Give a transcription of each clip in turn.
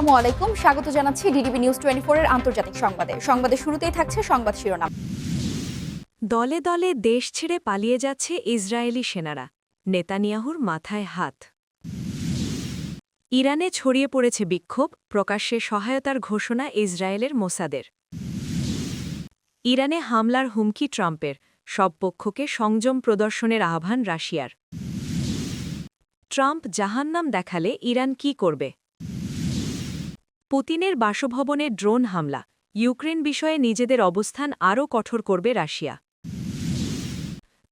আসসালামু আলাইকুম, স্বাগত জানাচ্ছি ডিডিবি নিউজ 24 এর আন্তর্জাতিক সংবাদে। সংবাদের শুরুতেই থাকছে সংবাদ শিরোনাম। দলে দলে দেশ ছেড়ে পালিয়ে যাচ্ছে ইসরায়েলি সেনারা, নেতানিয়াহুর মাথায় হাত। ইরানে ছড়িয়ে পড়েছে বিক্ষোভ, প্রকাশ্যে সহায়তার ঘোষণা ইসরায়েলের মোসাদের। ইরানে হামলার হুমকি ট্রাম্পের, সব পক্ষকে সংযম প্রদর্শনের আহ্বান রাশিয়ার। ট্রাম্প জাহান্নাম দেখালে ইরান কি করবে? পুতিনের বাসভবনে ড্রোন হামলা, ইউক্রেন বিষয়ে নিজেদের অবস্থান আরও কঠোর করবে রাশিয়া।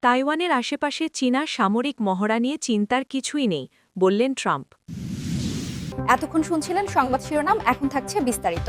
তাইওয়ানের আশেপাশে চীনা সামরিক মহড়া নিয়ে চিন্তার কিছুই নেই, বললেন ট্রাম্প। এতক্ষণ শুনছিলেন সংবাদ শিরোনাম, এখন থাকছে বিস্তারিত।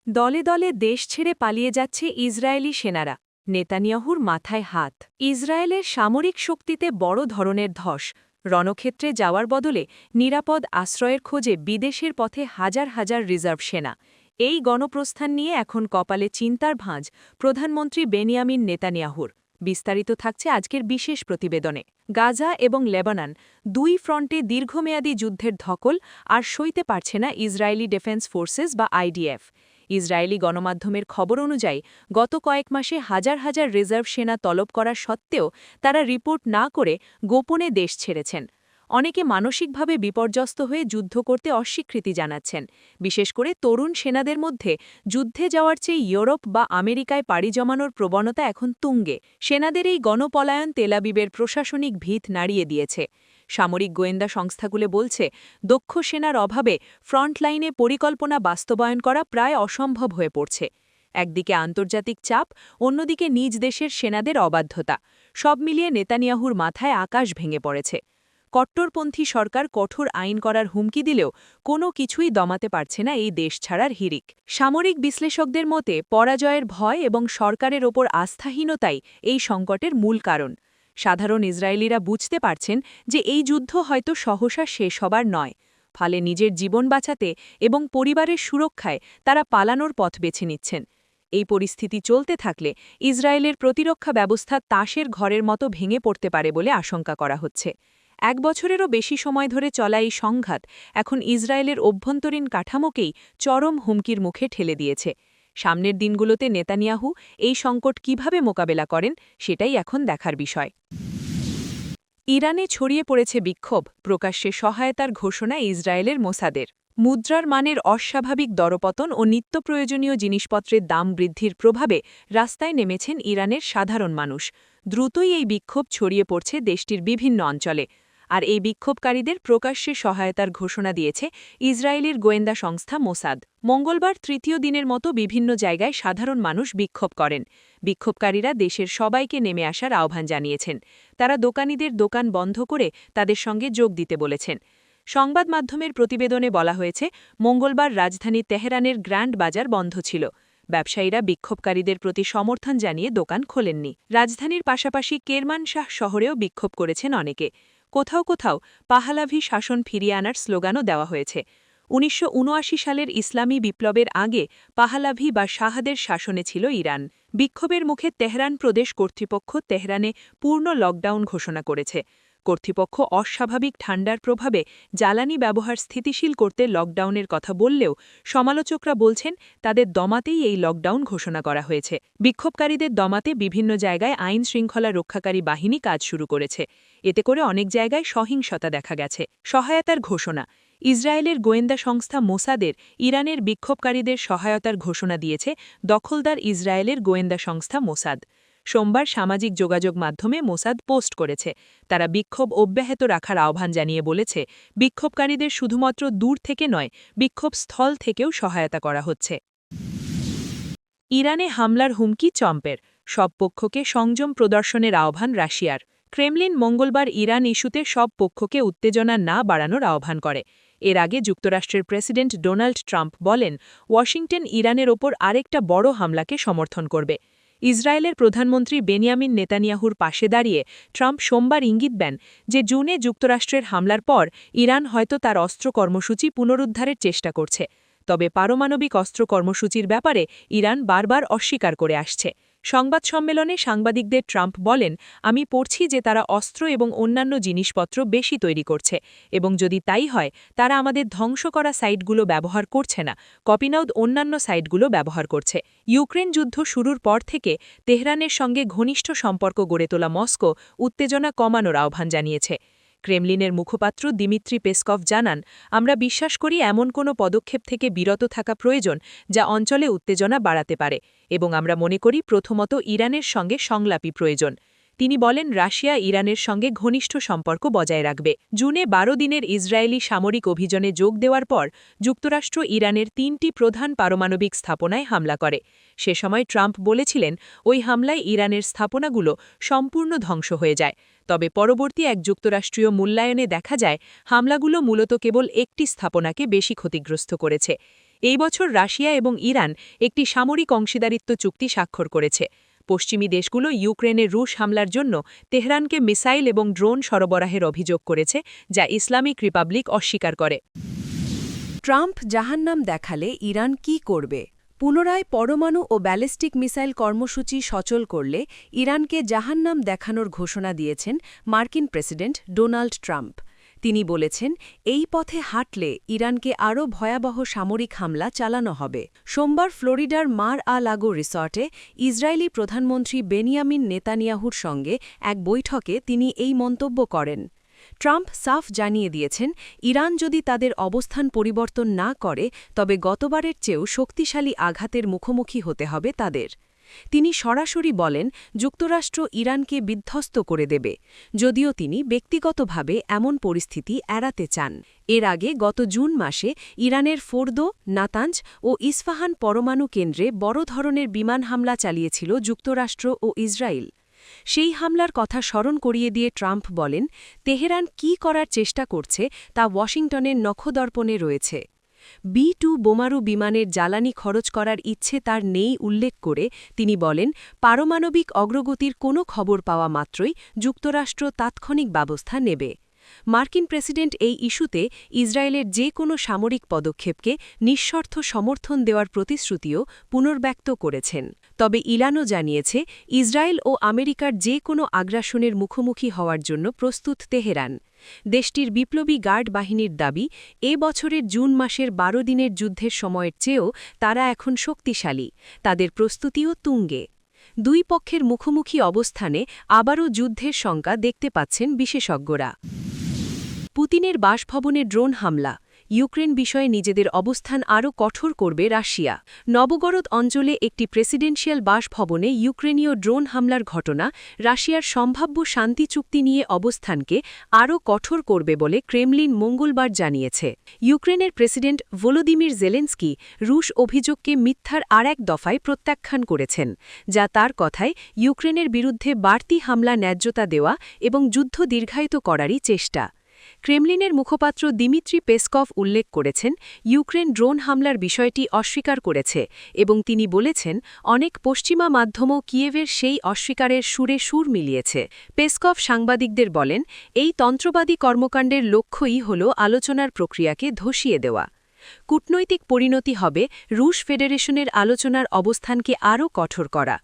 দলে দলে দেশ ছেড়ে পালিয়ে যাচ্ছে ইসরায়েলি সেনারা, নেতানিয়াহুর মাথায় হাত। ইসরায়েলের সামরিক শক্তিতে বড় ধরনের ধস, রণক্ষেত্রে যাওয়ার বদলে নিরাপদ আশ্রয়ের খোঁজে বিদেশের পথে হাজার হাজার রিজার্ভ সেনা। এই গণপ্রস্থান নিয়ে এখন কপালে চিন্তার ভাঁজ প্রধানমন্ত্রী বেনিয়ামিন নেতানিয়াহুর। বিস্তারিত থাকছে আজকের বিশেষ প্রতিবেদনে। গাজা এবং লেবানন দুই ফ্রন্টে দীর্ঘমেয়াদী যুদ্ধের ধকল আর সইতে পারছে না ইসরায়েলি ডিফেন্স ফোর্সেস বা আইডিএফ। ইসরায়েলি গণমাধ্যমের খবর অনুযায়ী গত কয়েক মাসে হাজার হাজার রিজার্ভ সেনা তলব করা সত্ত্বেও তারা রিপোর্ট না করে গোপনে দেশ ছেড়েছেন। অনেকে মানসিকভাবে বিপর্যস্ত হয়ে যুদ্ধ করতে অস্বীকৃতি জানাচ্ছেন। বিশেষ করে তরুণ সেনাদের মধ্যে যুদ্ধে যাওয়ার চেয়ে ইউরোপ বা আমেরিকায় পাড়ি জমানোর প্রবণতা এখন তুঙ্গে। সেনাদের এই গণপলায়ন তেলাবিবের প্রশাসনিক ভিত নাড়িয়ে দিয়েছে। সামরিক গোয়েন্দা সংস্থাগুলো বলছে, দক্ষ সেনার অভাবে ফ্রন্টলাইনে পরিকল্পনা বাস্তবায়ন করা প্রায় অসম্ভব হয়ে পড়ছে। একদিকে আন্তর্জাতিক চাপ, অন্যদিকে নিজ দেশের সেনাদের অবাধ্যতা, সব মিলিয়ে নেতানিয়াহুর মাথায় আকাশ ভেঙে পড়েছে। কট্টরপন্থী সরকার কঠোর আইন করার হুমকি দিলেও কোনো কিছুই দমাতে পারছে না এই দেশ ছাড়ার হিড়িক। সামরিক বিশ্লেষকদের মতে পরাজয়ের ভয় এবং সরকারের ওপর আস্থাহীনতাই এই সংকটের মূল কারণ। সাধারণ ইসরায়েলিরা বুঝতে পারছেন যে এই যুদ্ধ হয়তো সহসা শেষ হবার নয়। ফলে নিজের জীবন বাঁচাতে এবং পরিবারের সুরক্ষায় তারা পালানোর পথ বেছে নিচ্ছেন। এই পরিস্থিতি চলতে থাকলে ইসরায়েলের প্রতিরক্ষা ব্যবস্থা তাসের ঘরের মতো ভেঙে পড়তে পারে বলে আশঙ্কা করা হচ্ছে। এক বছরেরও বেশি সময় ধরে চলা এই সংঘাত এখন ইসরায়েলের অভ্যন্তরীণ কাঠামোকেই চরম হুমকির মুখে ঠেলে দিয়েছে। সামনের দিনগুলোতে নেতানিয়াহু এই সংকট কিভাবে মোকাবেলা করেন সেটাই এখন দেখার বিষয়। ইরানে ছড়িয়ে পড়েছে বিক্ষোভ, প্রকাশ্যে সহায়তার ঘোষণা ইসরায়েলের মোসাদের। মুদ্রার মানের অস্বাভাবিক দরপতন ও নিত্য প্রয়োজনীয় জিনিসপত্রের দাম বৃদ্ধির প্রভাবে রাস্তায় নেমেছেন ইরানের সাধারণ মানুষ। দ্রুতই এই বিক্ষোভ ছড়িয়ে পড়ছে দেশটির বিভিন্ন অঞ্চলে। আর এই বিক্ষোভকারীদের প্রকাশ্যে সহায়তার ঘোষণা দিয়েছে ইসরায়েলের গোয়েন্দা সংস্থা মোসাদ। মঙ্গলবার তৃতীয় দিনের মতো বিভিন্ন জায়গায় সাধারণ মানুষ বিক্ষোভ করেন। বিক্ষোভকারীরা দেশের সবাইকে নেমে আসার আহ্বান জানিয়েছেন। তারা দোকানীদের দোকান বন্ধ করে তাদের সঙ্গে যোগ দিতে বলেছেন। সংবাদ মাধ্যমের প্রতিবেদনে বলা হয়েছে, মঙ্গলবার রাজধানী তেহরানের গ্র্যান্ড বাজার বন্ধ ছিল। ব্যবসায়ীরা বিক্ষোভকারীদের প্রতি সমর্থন জানিয়ে দোকান খোলেননি। রাজধানীর পাশাপাশি কেরমানশাহ শহরেও বিক্ষোভ করেছেন অনেকে। কোথাও কোথাও পাহলাভি শাসন ফিরিয়ে আনার স্লোগানও দেওয়া হয়েছে। ১৯৭৯ সালের ইসলামী বিপ্লবের আগে পাহলাভি বা শাহাদের শাসনে ছিল ইরান। বিক্ষোভের মুখে তেহরান প্রদেশ কর্তৃপক্ষ তেহরানে পূর্ণ লকডাউন ঘোষণা করেছে। কর্তৃপক্ষ অস্বাভাবিক ঠান্ডার প্রভাবে জ্বালানি ব্যবহার স্থিতিশীল করতে লকডাউনের কথা বললেও সমালোচকরা বলছেন তাদের দমাতেই এই লকডাউন ঘোষণা করা হয়েছে। বিক্ষোভকারীদের দমাতে বিভিন্ন জায়গায় আইন শৃঙ্খলা রক্ষাকারী বাহিনী কাজ শুরু করেছে। এতে করে অনেক জায়গায় সহিংসতা দেখা গেছে। সহায়তার ঘোষণা। ইসরায়েলের গোয়েন্দা সংস্থা মোসাদের ইরানের বিক্ষোভকারীদের সহায়তার ঘোষণা দিয়েছে দখলদার ইসরায়েলের গোয়েন্দা সংস্থা মোসাদ। সোমবার সামাজিক যোগাযোগ মাধ্যমে মোসাদ পোস্ট করেছে। তারা বিক্ষোভ অব্যাহত রাখার আহ্বান জানিয়ে বলেছে, বিক্ষোভকারীদের শুধুমাত্র দূর থেকে নয়, বিক্ষোভ স্থল থেকেও সহায়তা করা হচ্ছে। ইরানে হামলার হুমকি ট্রাম্পের, সব পক্ষকে সংযম প্রদর্শনের আহ্বান রাশিয়ার। ক্রেমলিন মঙ্গলবার ইরান ইস্যুতে সব পক্ষকে উত্তেজনা না বাড়ানোর আহ্বান করে। এর আগে যুক্তরাষ্ট্রের প্রেসিডেন্ট ডোনাল্ড ট্রাম্প বলেন, ওয়াশিংটন ইরানের ওপর আরেকটা বড় হামলাকে সমর্থন করবে। ইসরায়েলের প্রধানমন্ত্রী বেনিয়ামিন নেতানিয়াহুর পাশে দাঁড়িয়ে ট্রাম্প সোমবার ইঙ্গিত দেন যে জুনে যুক্তরাষ্ট্রের হামলার পর ইরান হয়তো তার অস্ত্র কর্মসূচি পুনরুদ্ধারের চেষ্টা করছে। তবে পারমাণবিক অস্ত্র কর্মসূচির ব্যাপারে ইরান বারবার অস্বীকার করে আসছে। সংবাদ সম্মেলনে সাংবাদিকদের ট্রাম্প বলেন, আমি পড়ছি যে তারা অস্ত্র এবং অন্যান্য জিনিসপত্র বেশি তৈরি করছে এবং যদি তাই হয় তারা আমাদের ধ্বংস করা সাইটগুলো ব্যবহার করছে না, কপিনাউদ অন্যান্য সাইটগুলো ব্যবহার করছে। ইউক্রেন যুদ্ধ শুরুর পর থেকে তেহরানের সঙ্গে ঘনিষ্ঠ সম্পর্ক গড়ে তোলা মস্কো উত্তেজনা কমানোর আহ্বান জানিয়েছে। ক্রেমলিনের মুখপাত্র দিমিত্রি পেসকভ জানান, আমরা বিশ্বাস করি এমন কোনো পদক্ষেপ থেকে বিরত থাকা প্রয়োজন যা অঞ্চলে উত্তেজনা বাড়াতে পারে এবং আমরা মনে করি প্রথমত ইরানের সঙ্গে সংলাপই প্রয়োজন। তিনি বলেন, রাশিয়া ইরানের সঙ্গে ঘনিষ্ঠ সম্পর্ক বজায় রাখবে। জুনে ১২ দিনের ইসরায়েলি সামরিক অভিযানে যোগ দেওয়ার পর যুক্তরাষ্ট্র ইরানের ৩টি প্রধান পারমাণবিক স্থাপনায় হামলা করে। সে সময় ট্রাম্প বলেছিলেন, ওই হামলায় ইরানের স্থাপনাগুলো সম্পূর্ণ ধ্বংস হয়ে যায়। তবে পরবর্তী এক যুক্তরাষ্ট্রীয় মূল্যায়নে দেখা যায় হামলাগুলো মূলত কেবল একটি স্থাপনাকে বেশি ক্ষতিগ্রস্ত করেছে। এই বছর রাশিয়া এবং ইরান একটি সামরিক অংশীদারিত্ব চুক্তি স্বাক্ষর করেছে। পশ্চিমী দেশগুলো ইউক্রেনের রুশ হামলার জন্য তেহরানকে মিসাইল এবং ড্রোন সরবরাহের অভিযোগ করেছে, যা ইসলামিক রিপাবলিক অস্বীকার করে। ট্রাম্প জাহান্নাম দেখালে ইরান কি করবে? পুনরায় পরমাণু ও ব্যালিস্টিক মিসাইল কর্মসূচি সচল করলে ইরানকে জাহান্নাম দেখানোর ঘোষণা দিয়েছেন মার্কিন প্রেসিডেন্ট ডোনাল্ড ট্রাম্প। তিনি বলেছেন, এই পথে হাঁটলে ইরানকে আরও ভয়াবহ সামরিক হামলা চালানো হবে। সোমবার ফ্লোরিডার মার-আ-লাগো রিসর্টে ইসরায়েলি প্রধানমন্ত্রী বেনিয়ামিন নেতানিয়াহুর সঙ্গে এক বৈঠকে তিনি এই মন্তব্য করেন। ট্রাম্প সাফ জানিয়ে দিয়েছেন, ইরান যদি তাদের অবস্থান পরিবর্তন না করে তবে গতবারের চেয়েও শক্তিশালী আঘাতের মুখোমুখি হতে হবে তাদের। তিনি সরাসরি বলেন, যুক্তরাষ্ট্র ইরানকে বিধ্বস্ত করে দেবে, যদিও তিনি ব্যক্তিগতভাবে এমন পরিস্থিতি এড়াতে চান। এর আগে গত জুন মাসে ইরানের ফোর্দো, নাতাঞ্জ ও ইস্ফাহান পরমাণু কেন্দ্রে বড় ধরনের বিমান হামলা চালিয়েছিল যুক্তরাষ্ট্র ও ইসরায়েল। সেই হামলার কথা স্মরণ করিয়ে দিয়ে ট্রাম্প বলেন, তেহরান কী করার চেষ্টা করছে তা ওয়াশিংটনের নখদর্পণে রয়েছে। B-2 বোমারু বিমানের জ্বালানি খরচ করার ইচ্ছে তার নেই উল্লেখ করে তিনি বলেন, পারমাণবিক অগ্রগতির কোনো খবর পাওয়া মাত্রই যুক্তরাষ্ট্র তাৎক্ষণিক ব্যবস্থা নেবে। মার্কিন প্রেসিডেন্ট এই ইস্যুতে ইসরায়েলের যে কোনো সামরিক পদক্ষেপকে নিঃশর্ত সমর্থন দেওয়ার প্রতিশ্রুতিও পুনর্ব্যক্ত করেছেন। তবে ইরানও জানিয়েছে, ইসরায়েল ও আমেরিকার যে কোনো আগ্রাসনের মুখোমুখি হওয়ার জন্য প্রস্তুত তেহরান। দেশটির বিপ্লবী গার্ড বাহিনীর দাবি, এ বছরের জুন মাসের ১২ দিনের যুদ্ধের সময়ের চেয়েও তারা এখন শক্তিশালী, তাদের প্রস্তুতিও তুঙ্গে। দুই পক্ষের মুখোমুখি অবস্থানে আবারও যুদ্ধের শঙ্কা দেখতে পাচ্ছেন বিশেষজ্ঞরা। পুতিনের বাসভবনে ড্রোন হামলা, ইউক্রেন বিষয়ে নিজেদের অবস্থান আরও কঠোর করবে রাশিয়া। নবগরদ অঞ্চলে একটি প্রেসিডেন্সিয়াল বাসভবনে ইউক্রেনীয় ড্রোন হামলার ঘটনা রাশিয়ার সম্ভাব্য শান্তি চুক্তি নিয়ে অবস্থানকে আরও কঠোর করবে বলে ক্রেমলিন মঙ্গলবার জানিয়েছে। ইউক্রেনের প্রেসিডেন্ট ভলোদিমির জেলেন্সকি রুশ অভিযোগকে মিথ্যার আরেক দফায় প্রত্যাখ্যান করেছেন, যা তার কথায় ইউক্রেনের বিরুদ্ধে বাড়তি হামলা ন্যায্যতা দেওয়া এবং যুদ্ধ দীর্ঘায়িত করারই চেষ্টা। ক্রেমলিনের মুখপাত্র দিমিত্রি পেসকভ উল্লেখ করেছেন, ইউক্রেন ড্রোন হামলার বিষয়টি অস্বীকার করেছে এবং তিনি বলেছেন, অনেক পশ্চিমা মাধ্যমও কিয়েভের সেই অস্বীকারের সুরে সুর মিলিয়েছে। পেসকভ সাংবাদিকদের বলেন, এই তন্ত্রবাদী কর্মকাণ্ডের লক্ষ্যই হল আলোচনার প্রক্রিয়াকে ধসিয়ে দেওয়া। কূটনৈতিক পরিণতি হবে রুশ ফেডারেশনের আলোচনার অবস্থানকে আরও কঠোর করা।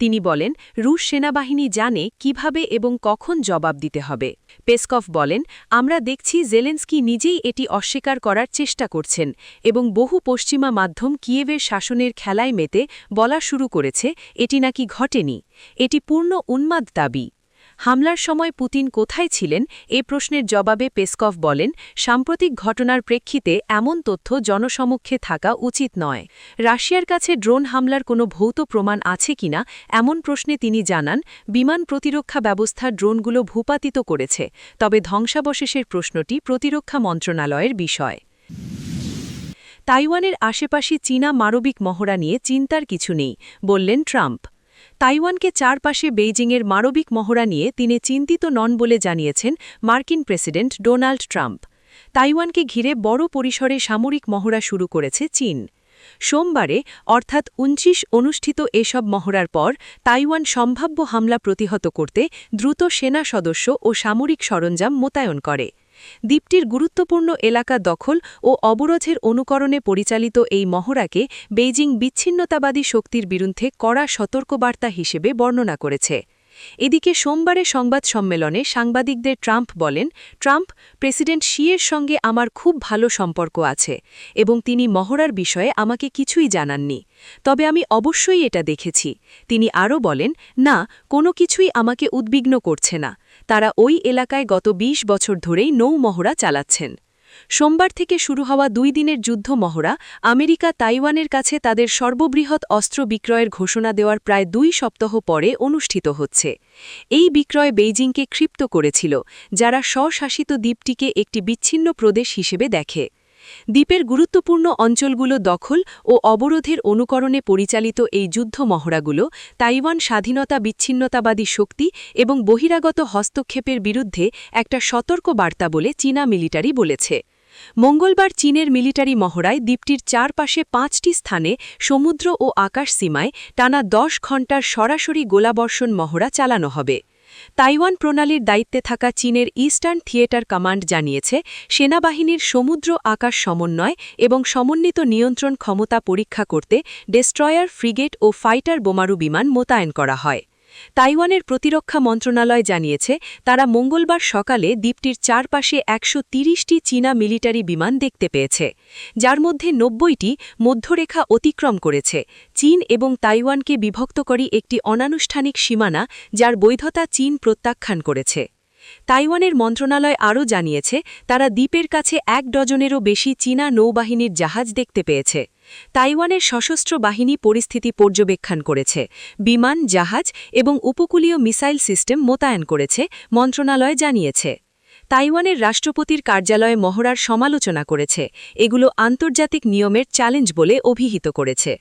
তিনি বলেন, রুশ সেনাবাহিনী জানে কিভাবে এবং কখন জবাব দিতে হবে। পেসকভ বলেন, আমরা দেখছি জেলেন্সকি নিজেই এটি অস্বীকার করার চেষ্টা করছেন এবং বহু পশ্চিমা মাধ্যম কিয়েভের শাসনের খেলায় মেতে বলা শুরু করেছে এটি নাকি ঘটেনি। এটি পূর্ণ উন্মাদ দাবি। হামলার সময় পুতিন কোথায় ছিলেন এ প্রশ্নের জবাবে পেসকভ বলেন, সাম্প্রতিক ঘটনার প্রেক্ষিতে এমন তথ্য জনসমক্ষে থাকা উচিত নয়। রাশিয়ার কাছে ড্রোন হামলার কোনো ভৌত প্রমাণ আছে কিনা এমন প্রশ্নে তিনি জানান, বিমান প্রতিরক্ষা ব্যবস্থা ড্রোনগুলো ভূপাতিত করেছে, তবে ধ্বংসাবশেষের প্রশ্নটি প্রতিরক্ষা মন্ত্রণালয়ের বিষয়। তাইওয়ানের আশেপাশে চীনা মানবিক মহড়া নিয়ে চিন্তার কিছু নেই, বললেন ট্রাম্প। তাইওয়ানকে চারপাশে বেইজিংয়ের মানবিক মহড়া নিয়ে তিনি চিন্তিত নন বলে জানিয়েছেন মার্কিন প্রেসিডেন্ট ডোনাল্ড ট্রাম্প। তাইওয়ানকে ঘিরে বড় পরিসরে সামরিক মহড়া শুরু করেছে চীন। সোমবারে অর্থাৎ ২৯ অনুষ্ঠিত এসব মহড়ার পর তাইওয়ান সম্ভাব্য হামলা প্রতিহত করতে দ্রুত সেনা সদস্য ও সামরিক সরঞ্জাম মোতায়েন করে। দ্বীপটির গুরুত্বপূর্ণ এলাকা দখল ও অবরোধের অনুকরণে পরিচালিত এই মহড়াকে বেইজিং বিচ্ছিন্নতাবাদী শক্তির বিরুদ্ধে কড়া সতর্কবার্তা হিসেবে বর্ণনা করেছে। এদিকে সোমবারে সংবাদ সম্মেলনে সাংবাদিকদের ট্রাম্প বলেন, প্রেসিডেন্ট শি-এর সঙ্গে আমার খুব ভালো সম্পর্ক আছে এবং তিনি মহড়ার বিষয়ে আমাকে কিছুই জানাননি। তবে আমি অবশ্যই এটা দেখেছি। তিনি আরও বলেন, না, কোনো কিছুই আমাকে উদ্বিগ্ন করছে না। তারা ওই এলাকায় গত ২০ বছর ধরেই নৌ মহড়া চালাচ্ছেন। সোমবার থেকে শুরু হওয়া ২ দিনের যুদ্ধ মহড়া আমেরিকা তাইওয়ানের কাছে তাদের সর্ববৃহৎ অস্ত্র বিক্রয়ের ঘোষণা দেওয়ার প্রায় ২ সপ্তাহ পরে অনুষ্ঠিত হচ্ছে। এই বিক্রয় বেইজিংকে ক্ষিপ্ত করেছিল, যারা স্বশাসিত দ্বীপটিকে একটি বিচ্ছিন্ন প্রদেশ হিসেবে দেখে। দ্বীপের গুরুত্বপূর্ণ অঞ্চলগুলো দখল ও অবরোধের অনুকরণে পরিচালিত এই যুদ্ধ মহড়াগুলো তাইওয়ান স্বাধীনতা বিচ্ছিন্নতাবাদী শক্তি এবং বহিরাগত হস্তক্ষেপের বিরুদ্ধে একটা সতর্ক বার্তা বলে চীনা মিলিটারি বলেছে। মঙ্গলবার চীনের মিলিটারি মহড়ায় দ্বীপটির চারপাশে ৫টি স্থানে সমুদ্র ও আকাশ সীমায় টানা ১০ ঘণ্টার সরাসরি গোলাবর্ষণ মহড়া চালানো হবে। তাইওয়ান প্রণালীর দায়িত্বে থাকা চীনের ইস্টার্ন থিয়েটার কমান্ড জানিয়েছে, সেনাবাহিনীর সমুদ্র আকাশ সমন্বয় এবং সমন্বিত নিয়ন্ত্রণ ক্ষমতা পরীক্ষা করতে ডেস্ট্রয়ার, ফ্রিগেট ও ফাইটার বোমারু বিমান মোতায়েন করা হয়। তাইওয়ানের প্রতিরক্ষা মন্ত্রণালয় জানিয়েছে, তারা মঙ্গলবার সকালে দ্বীপটির চারপাশে ১৩০টি চীনা মিলিটারি বিমান দেখতে পেয়েছে, যার মধ্যে ৯০টি মধ্যরেখা অতিক্রম করেছে। চীন এবং তাইওয়ানকে বিভক্তকারী একটি অনানুষ্ঠানিক সীমানা, যার বৈধতা চীন প্রত্যাখ্যান করেছে। তাইওয়ানের মন্ত্রণালয় আরও জানিয়েছে, তারা দ্বীপের কাছে ১ ডজনেরও বেশি চীনা নৌবাহিনীর জাহাজ দেখতে পেয়েছে। তাইওয়ানের সশস্ত্র বাহিনী পরিস্থিতি পর্যবেক্ষণ করেছে, বিমান, জাহাজ এবং উপকূলীয় মিসাইল সিস্টেম মোতায়েন করেছে, মন্ত্রণালয় জানিয়েছে। তাইওয়ানের রাষ্ট্রপতির কার্যালয় মহড়ার সমালোচনা করেছে, এগুলো আন্তর্জাতিক নিয়মের চ্যালেঞ্জ বলে অভিহিত করেছে।